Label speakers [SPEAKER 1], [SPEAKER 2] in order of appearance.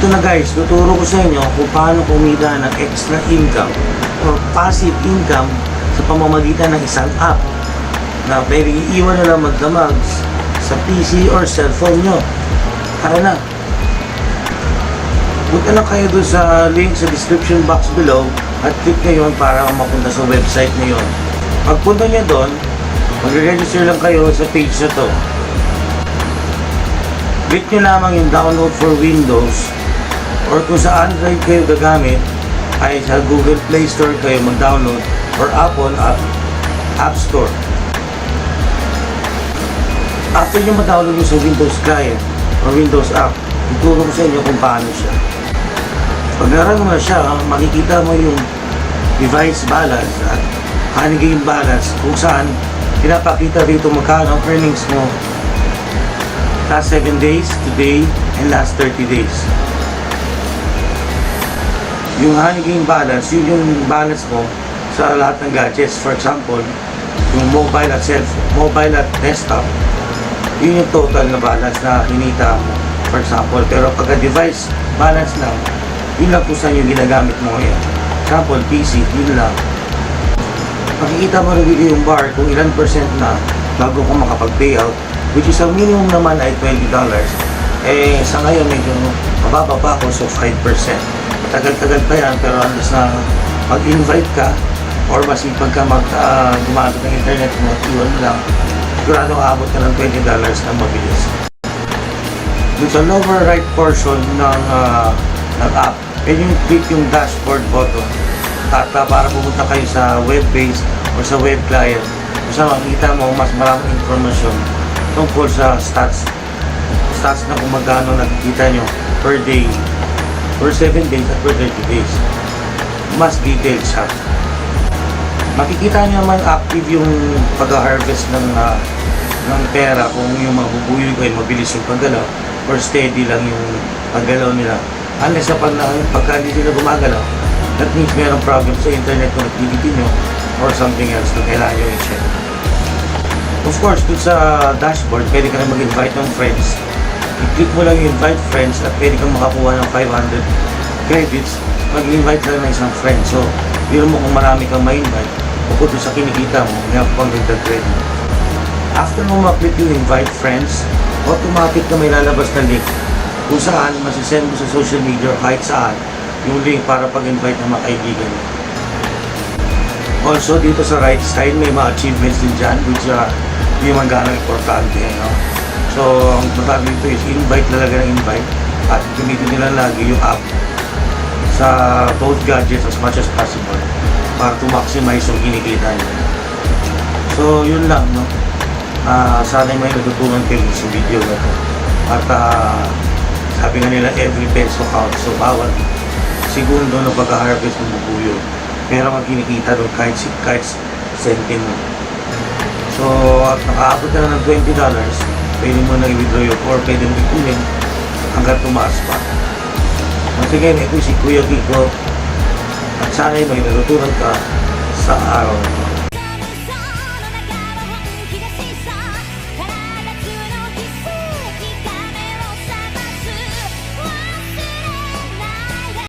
[SPEAKER 1] Ito na guys, tuturo ko sa inyo kung paano kumita ng extra income or passive income sa pamamagitan ng isang app na pwede iiwan na lang magdamag sa PC or cellphone nyo. Tara na! Punta na kayo doon sa link sa description box below at click nyo yun para mapunta sa website na yun. Pagpunta nyo doon, mag-register lang kayo sa page na to. Click nyo lamang yung download for Windows or kung sa Android kayo gagamit ay sa Google Play Store kayo mag-download or Apple App Store. After nyo ma-download nyo sa Windows client or Windows app, ituro ko sa inyo kung paano siya. Pag naran mo na siya, makikita mo yung device balance at honey game balance kung saan pinapakita rito magkano ang earnings mo last 7 days, today, and last 30 days. Yung honey game balance, yun yung balance mo sa lahat ng gadgets. For example, yung mobile at cellphone, mobile at desktop, yun yung total na balance na kinita mo. For example, pero pagka device balance lang, yun lang kung saan yung ginagamit mo ngayon. For example, PC, yun lang. Makikita mo rin dito yung bar kung ilan percent na bago ko makapag-payout, which is ang minimum naman ay $20. Eh, sa ngayon medyo mababa pa ako, so 5%. Matagal-tagal pa yan, pero unless na mag-invite ka or masipag ka gumamit ng internet mo, iwan mo lang, sigurado aabot ka ng $20 na mabilis. Dun sa lower right portion ng app, pwede yung click yung dashboard button at para pumunta kayo sa web-based or sa web client kung saan makikita mo mas maraming informasyon tungkol sa stats na kung magkano nakikita nyo per day, per 7 days at per 30 days. Mas detailed siya. Makikita nyo naman active yung pag-harvest ng pera kung yung mabubuyo kayo mabilis yung paggalaw or steady lang yung paggalaw nila. Unless na pagka hindi sila gumagalaw, that means mayroong problem sa internet connectivity nyo or something else na kailangan nyo i-check. Of course, dun sa dashboard, pwede ka na mag-invite ng friends. I-click mo lang yung invite friends at pwede kang makakuha ng 500 credits. Mag-invite lang ng isang friend. So, biro mo kung marami kang ma-invite, bukod dun sa kinikita mo, may pang dagdag credit. After mo ma-click yung invite friends, automatic na may lalabas na link kung saan masisend mo sa social media or kahit saan yung link para pag-invite ng mga kaibigan. Also, dito sa right side, may mga achievements din dyan, which hindi man gano'ng importante. No? So, ang matawag dito is invite talaga ng invite at gamitin nila lagi yung app sa both gadgets as much as possible para to maximize yung kinikita nyo. So, yun lang, no? Sana may natutunan kayo sa video na to. At sabi nga nila, every peso counts. So, bawat segundo na pag-harvest ng bubuyo, pero ang kinikita doon kahit centimo. So, at nakaabot ka na ng $20, pwede mo na i-withdraw yun or pwede mo ikunin hanggang tumaas pa. Once again, ito si Kuya Kiko at sana may natutunan ka sa araw.